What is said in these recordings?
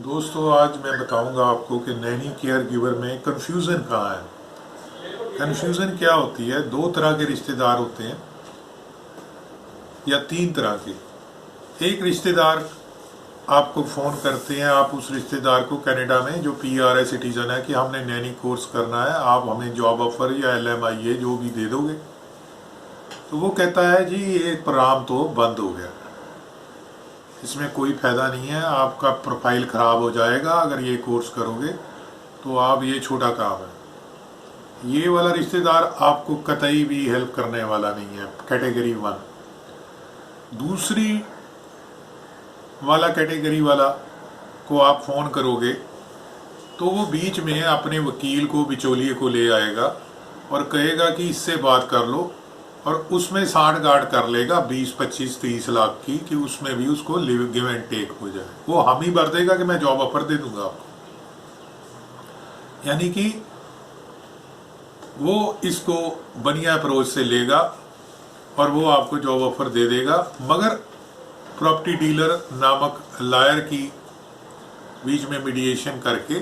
दोस्तों आज मैं बताऊंगा आपको कि नैनी केयर गिवर में कन्फ्यूज़न कहाँ है। कन्फ्यूज़न क्या होती है, दो तरह के रिश्तेदार होते हैं या तीन तरह के। एक रिश्तेदार आपको फ़ोन करते हैं, आप उस रिश्तेदार को कनाडा में जो पीआर है, सिटीज़न है, कि हमने नैनी कोर्स करना है, आप हमें जॉब ऑफर या LMIA जो भी दे दोगे। तो वो कहता है जी ये प्रोग्राम तो बंद हो गया, इसमें कोई फ़ायदा नहीं है, आपका प्रोफाइल ख़राब हो जाएगा अगर ये कोर्स करोगे, तो आप ये छोटा काम है। ये वाला रिश्तेदार आपको कतई भी हेल्प करने वाला नहीं है, कैटेगरी 1। दूसरी वाला कैटेगरी वाला को आप फ़ोन करोगे तो वो बीच में अपने वकील को, बिचौलिए को ले आएगा और कहेगा कि इससे बात कर लो, और उसमें साठ गांठ कर लेगा 20, 25, 30 लाख की, कि उसमें भी उसको गिव एंड टेक हो जाए। वो हम ही भर देगा कि मैं जॉब ऑफर दे दूंगा आपको, यानी कि वो इसको बढ़िया अप्रोच से लेगा और वो आपको जॉब ऑफर दे देगा, मगर प्रॉपर्टी डीलर नामक लायर की बीच में मीडिएशन करके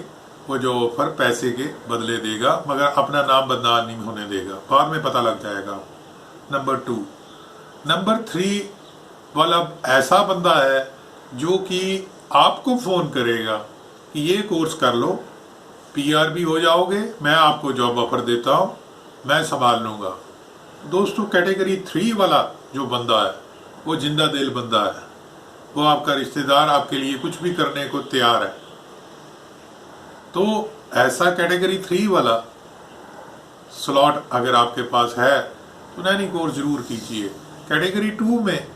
वो जॉब ऑफर पैसे के बदले देगा, मगर अपना नाम बदनाम नहीं होने देगा, बाद में पता लग जाएगा। नंबर 2। नंबर 3 वाला ऐसा बंदा है जो कि आपको फ़ोन करेगा कि ये कोर्स कर लो, PR भी हो जाओगे, मैं आपको जॉब ऑफर देता हूँ, मैं संभाल लूँगा। दोस्तों कैटेगरी 3 वाला जो बंदा है वो जिंदा दिल बंदा है, वो आपका रिश्तेदार, आपके लिए कुछ भी करने को तैयार है। तो ऐसा कैटेगरी 3 वाला स्लॉट अगर आपके पास है तो नैनी कोर्स जरूर कीजिए। कैटेगरी 2 में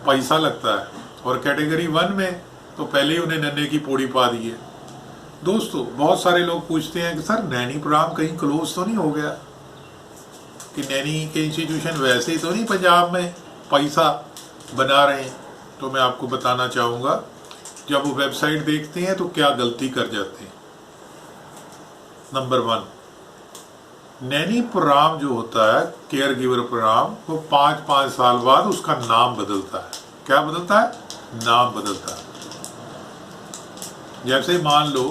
पैसा लगता है और कैटेगरी 1 में तो पहले ही उन्हें नन्हे की पौड़ी पा दी है। दोस्तों बहुत सारे लोग पूछते हैं कि सर नैनी प्रोग्राम कहीं क्लोज तो नहीं हो गया, कि नैनी के इंस्टीट्यूशन वैसे ही तो नहीं पंजाब में पैसा बना रहे हैं। तो मैं आपको बताना चाहूँगा, जब वो वेबसाइट देखते हैं तो क्या गलती कर जाते हैं। नंबर 1, नैनी प्रोग्राम जो होता है, केयर गिवर प्रोग्राम, वो 5-5 साल बाद उसका नाम बदलता है। क्या बदलता है? नाम बदलता है। जैसे मान लो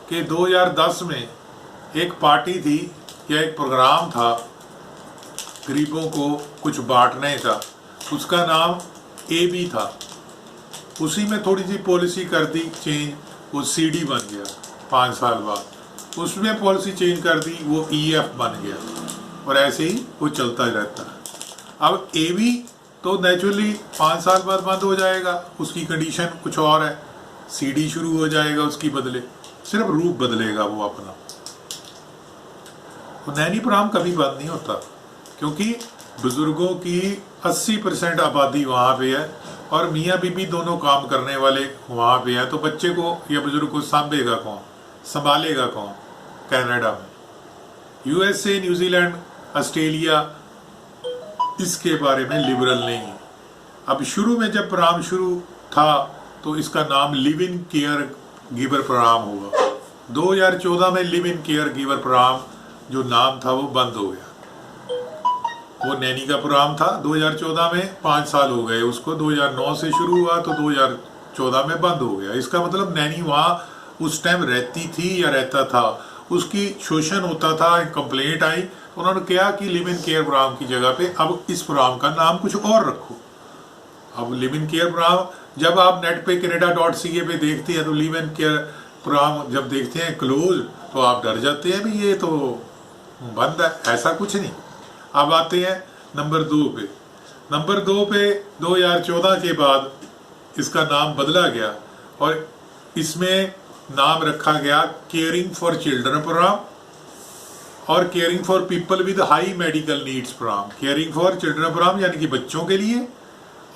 कि 2010 में एक पार्टी थी या एक प्रोग्राम था गरीबों को कुछ बांटने का, उसका नाम AB था। उसी में थोड़ी सी पॉलिसी कर दी चेंज, वो CD बन गया 5 साल बाद। उसमें पॉलिसी चेंज कर दी, वो EF बन गया, और ऐसे ही वो चलता रहता है। अब AB तो नेचुरली 5 साल बाद बंद हो जाएगा, उसकी कंडीशन कुछ और है। CD शुरू हो जाएगा उसकी बदले, सिर्फ रूप बदलेगा वो अपना। तो नैनी प्रोग्राम कभी बंद नहीं होता, क्योंकि बुजुर्गों की 80% आबादी वहाँ पे है और मियाँ बीबी दोनों काम करने वाले वहाँ पे है। तो बच्चे को या बुजुर्ग को संभालेगा कौन? संभालेगा कौन? कनाडा में। USA, न्यूजीलैंड, ऑस्ट्रेलिया इसके बारे में लिबरल नहीं है। अब शुरू में जब प्रोग्राम शुरू था तो इसका नाम live in caregiver programme होगा। 2014 में live in caregiver programme जो नाम था वो बंद हो गया। वो नैनी का प्रोग्राम था 2014 में, 5 साल हो गए उसको। 2009 से शुरू हुआ तो 2014 में बंद हो गया। इसका मतलब नैनी वहाँ उस टाइम रहती थी या रहता था, उसकी शोषण होता था, कंप्लेंट आई, तो उन्होंने कहा कि लिव इन केयर प्रोग्राम की जगह पे अब इस प्रोग्राम का नाम कुछ और रखो। अब लिव इन केयर प्रोग्राम जब आप नेट पे canada.ca पे देखते हैं तो लिव इन केयर प्रोग्राम जब देखते हैं क्लोज, तो आप डर जाते हैं भी ये तो बंद है। ऐसा कुछ नहीं। अब आते हैं नंबर 2 पे। नंबर 2 पे 2014 के बाद इसका नाम बदला गया और इसमें नाम रखा गया केयरिंग फॉर चिल्ड्रन प्रोग्राम और caring for people with high medical needs programme. Caring for children programme यानी कि बच्चों के लिए,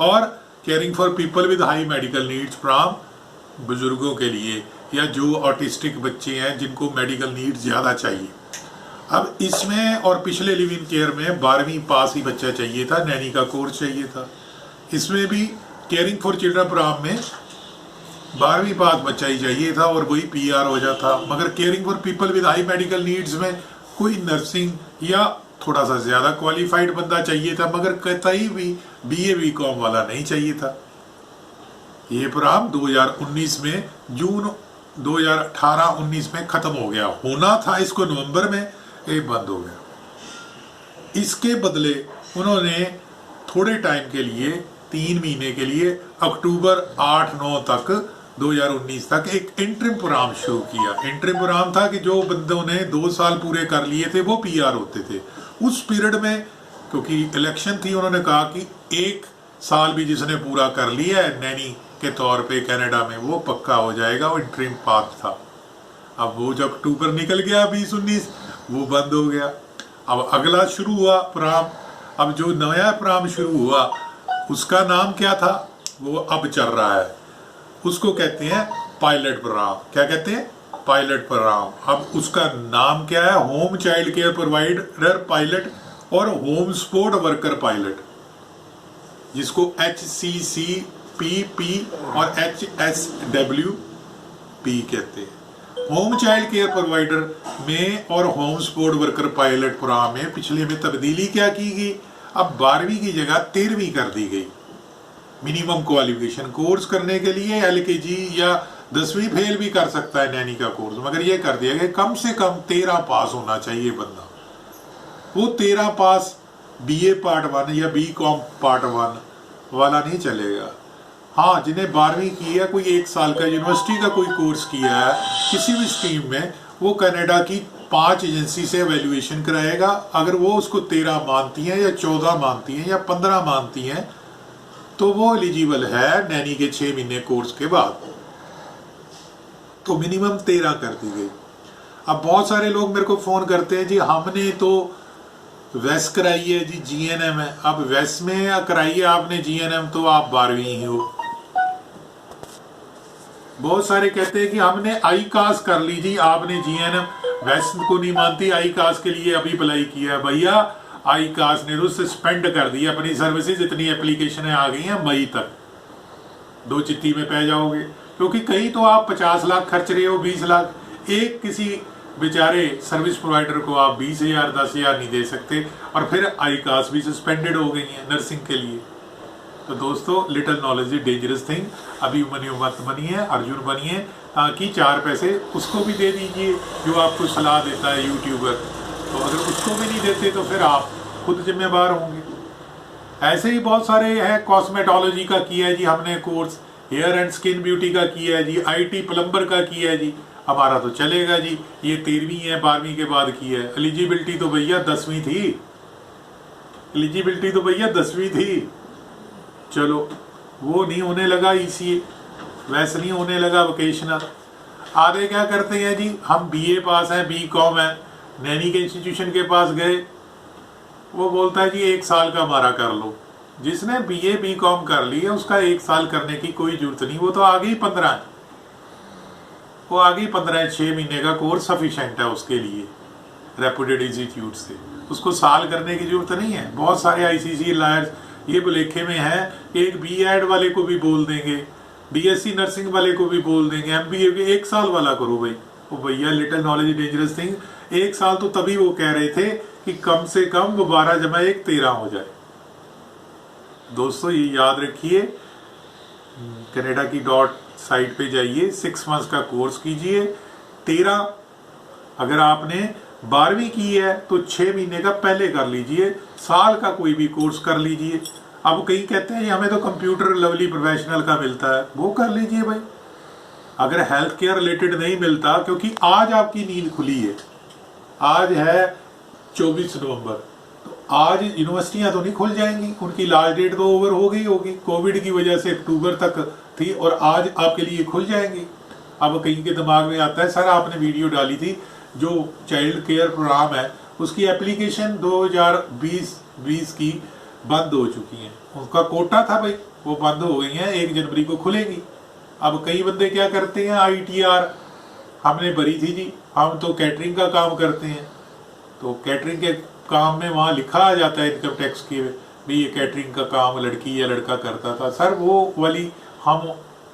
और caring for people with high medical needs programme बुजुर्गों के लिए, या जो ऑटिस्टिक बच्चे हैं जिनको मेडिकल नीड्स ज़्यादा चाहिए। अब इसमें और पिछले लिव इन केयर में 12वीं पास ही बच्चा चाहिए था, नैनी का कोर्स चाहिए था। इसमें भी केयरिंग फॉर चिल्ड्रन प्रोग्राम में 12वीं पास बच्चा ही चाहिए था और वही PR हो जाता। मगर caring for people with high medical needs में कोई नर्सिंग या थोड़ा सा ज़्यादा क्वालिफाइड बंदा चाहिए था, मगर कतई भी BA BCom वाला नहीं चाहिए था। ये प्रोग्राम 2019 में जून 2018-19 में खत्म हो गया, होना था इसको नवंबर में, ये बंद हो गया। इसके बदले उन्होंने थोड़े टाइम के लिए 3 महीने के लिए अक्टूबर 8-9 तक 2019 तक एक इंटरिम प्रोग्राम शुरू किया। इंटरिम प्रोग्राम था कि जो बंदों ने 2 साल पूरे कर लिए थे वो पीआर होते थे। उस पीरियड में क्योंकि इलेक्शन थी, उन्होंने कहा कि 1 साल भी जिसने पूरा कर लिया है नैनी के तौर पे कनाडा में वो पक्का हो जाएगा, वो इंटरिम पाथ था। अब वो जब अक्टूबर निकल गया 2019 वो बंद हो गया। अब अगला शुरू हुआ प्रोग्राम। अब जो नया प्रोग्राम शुरू हुआ उसका नाम क्या था, वो अब चल रहा है, उसको कहते हैं पायलट प्रोग्राम। क्या कहते हैं? Pilot programme. अब उसका नाम क्या है? Home child care provider pilot और होम सपोर्ट वर्कर पायलट, जिसको HCCPP और HSWP कहते हैं। होम चाइल्ड केयर प्रोवाइडर में और home support worker pilot programme में पिछले में तब्दीली क्या की गई? अब 12वीं की जगह 13वीं कर दी गई। मिनिमम क्वालिफिकेशन कोर्स करने के लिए LKG या 10वीं फेल भी कर सकता है नैनी का कोर्स, मगर ये कर दिया गया कम से कम 13 पास होना चाहिए बंदा। वो 13 पास BA पार्ट 1 या BCom पार्ट 1 वाला नहीं चलेगा। हाँ, जिन्हें 12वीं की है, कोई 1 साल का यूनिवर्सिटी का कोई कोर्स किया है किसी भी स्ट्रीम में, वो कनाडा की 5 एजेंसी से एवेल्युएशन कराएगा। अगर वो उसको 13 मानती हैं या 14 मानती हैं या 15 मानती हैं तो वो एलिजिबल है नैनी के 6 महीने कोर्स के बाद। तो मिनिमम 13 कर दी गई। अब बहुत सारे लोग मेरे को फोन करते हैं, जी हमने तो वेस कराई है जी, GNM है। अब वेस में कराई है आपने GNM तो आप 12वीं ही हो। बहुत सारे कहते हैं कि हमने आई कास कर ली जी, आपने GNM वेस को नहीं मानती, आई कास के लिए अभी अप्लाई किया है। भैया आई कास ने तो सस्पेंड कर दी अपनी सर्विसेज, इतनी एप्लीकेशनें आ गई हैं मई तक, 2 चिट्ठी में पै जाओगे। क्योंकि कहीं तो आप 50 लाख खर्च रहे हो, 20 लाख, एक किसी बेचारे सर्विस प्रोवाइडर को आप 20,000 10,000 नहीं दे सकते। और फिर आई कास भी सस्पेंडेड हो गई है नर्सिंग के लिए। तो दोस्तों, little knowledge is dangerous thing. Abhimanyu मत बनिए, अर्जुन बनिए, ताकि 4 पैसे उसको भी दे दीजिए जो आपको सलाह देता है यूट्यूबर। तो अगर उसको भी नहीं देते तो फिर आप खुद जिम्मेवार होंगे। ऐसे ही बहुत सारे हैं। कॉस्मेटोलॉजी का किया है जी हमने course, hair and skin beauty का किया है जी, IT प्लम्बर का किया है जी, हमारा तो चलेगा जी। ये 13वीं है, 12वीं के बाद की है। एलिजिबिलिटी तो भैया 10वीं थी, एलिजिबिलिटी तो भैया 10वीं थी। चलो वो नहीं होने लगा ECA, वैसे नहीं होने लगा वोकेशनल। आधे क्या करते हैं जी, हम BA पास हैं, BCom है, नैनी के इंस्टीट्यूशन के पास गए, वो बोलता है जी 1 साल का हमारा कर लो। जिसने BA BCom कर ली है उसका 1 साल करने की कोई जरूरत नहीं, वो तो आगे ही 15 है, वो आगे 15 6 महीने का कोर्स सफिशेंट है उसके लिए रेपुटेड इंस्टीट्यूट से, उसको साल करने की जरूरत नहीं है। बहुत सारे ICC लायर्स ये बुलेखे में है कि एक BEd वाले को भी बोल देंगे, BSc नर्सिंग वाले को भी बोल देंगे, MBA के 1 साल वाला करो भाई। वो भैया लिटिल नॉलेज डेंजरस थिंग। 1 साल तो तभी वो कह रहे थे कि कम से कम वो 12 जमा 1 13 हो जाए। दोस्तों ये याद रखिए, कनाडा की साइट पे जाइए, 6 मंथ्स का कोर्स कीजिए। 13 अगर आपने 12वीं की है तो 6 महीने का पहले कर लीजिए, साल का कोई भी कोर्स कर लीजिए। अब कहीं कहते हैं हमें तो कंप्यूटर लवली प्रोफेशनल का मिलता है, वो कर लीजिए भाई। अगर हेल्थ केयर रिलेटेड नहीं मिलता, क्योंकि आज आपकी नींद खुली है, आज है 24 नवंबर, तो आज यूनिवर्सिटियां तो नहीं खुल जाएंगी, उनकी लास्ट डेट तो ओवर हो गई होगी, कोविड की वजह से अक्टूबर तक थी, और आज आपके लिए खुल जाएंगी। अब कहीं के दिमाग में आता है सर आपने वीडियो डाली थी जो चाइल्ड केयर प्रोग्राम है उसकी एप्लीकेशन 2020 की बंद हो चुकी है, उसका कोटा था भाई, वो बंद हो गई है, 1 जनवरी को खुलेगी। अब कई बंदे क्या करते हैं, ITR हमने भरी थी जी, हम तो कैटरिंग का काम करते हैं, तो कैटरिंग के काम में वहाँ लिखा आ जाता है इनकम टैक्स के भी ये कैटरिंग का काम लड़की या लड़का करता था। सर वो वाली हम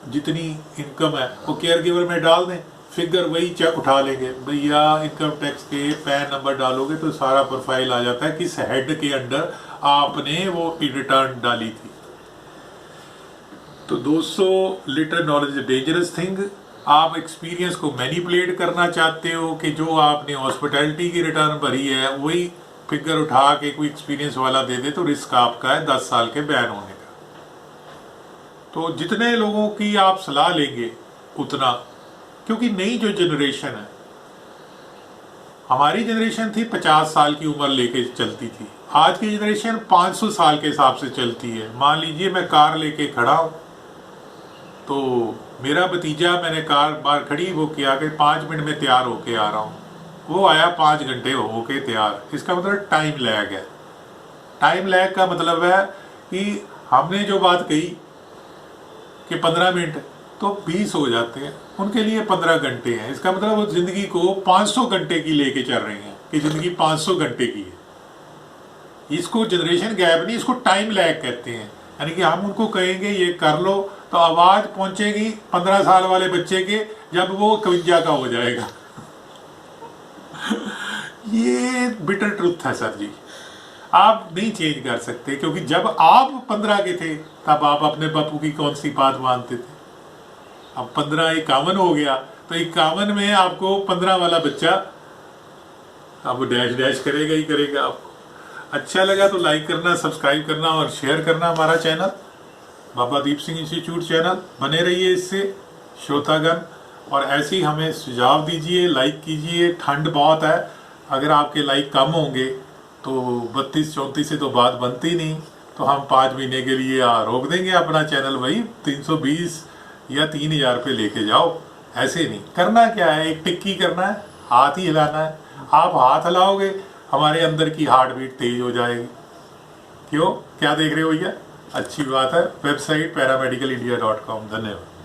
जितनी इनकम है वो केयर गिवर में डाल दें, फिगर वही उठा लेंगे भैया। इनकम टैक्स के पैन नंबर डालोगे तो सारा प्रोफाइल आ जाता है किस हेड के अंडर आपने वो रिटर्न डाली थी। तो दोस्तों लिटिल नॉलेज डेंजरस थिंग, आप एक्सपीरियंस को मैनिपुलेट करना चाहते हो कि जो आपने हॉस्पिटैलिटी की रिटर्न भरी है वही फिगर उठा के कोई एक्सपीरियंस वाला दे दे, तो रिस्क आपका है 10 साल के बैन होने का। तो जितने लोगों की आप सलाह लेंगे उतना, क्योंकि नई जो जनरेशन है, हमारी जनरेशन थी 50 साल की उम्र लेके चलती थी, आज की जनरेशन 500 साल के हिसाब से चलती है। मान लीजिए मैं कार लेके खड़ा हूं, तो मेरा भतीजा, मैंने कार बाहर खड़ी वो किया कि 5 मिनट में तैयार होके आ रहा हूँ, वो आया 5 घंटे होके तैयार। इसका मतलब टाइम लैग है। टाइम लैग का मतलब है कि हमने जो बात कही कि 15 मिनट, तो 20 हो जाते हैं, उनके लिए 15 घंटे हैं। इसका मतलब वो जिंदगी को 500 घंटे की लेके चल रहे हैं कि जिंदगी 500 घंटे की है। इसको जनरेशन गैप नहीं, इसको टाइम लैग कहते हैं। यानी कि हम उनको कहेंगे ये कर लो, तो आवाज पहुंचेगी 15 साल वाले बच्चे के जब वो 51 का हो जाएगा। ये बिटर ट्रुथ है सर जी, आप नहीं चेंज कर सकते, क्योंकि जब आप 15 के थे तब आप अपने बापू की कौन सी बात मानते थे। अब 15 51 हो गया, तो 51 में आपको 15 वाला बच्चा अब डैश डैश करेगा ही करेगा। आपको अच्छा लगा तो लाइक करना, सब्सक्राइब करना और शेयर करना हमारा channel Baba Deep Singh institute channel. बने रहिए इससे श्रोतागण, और ऐसे ही हमें सुझाव दीजिए, लाइक कीजिए। ठंड बहुत है, अगर आपके लाइक कम होंगे तो 32-34 से तो बात बनती नहीं, तो हम 5 महीने के लिए रोक देंगे अपना चैनल। भाई 320 या 3000 पे लेके जाओ, ऐसे नहीं करना। क्या है, एक टिक्की करना है, हाथ ही हिलाना है। आप हाथ हिलाओगे, हमारे अंदर की हार्ट बीट तेज हो जाएगी। क्यों, क्या देख रहे हो भैया? अच्छी बात है। Website paramedicalindia.com। धन्यवाद।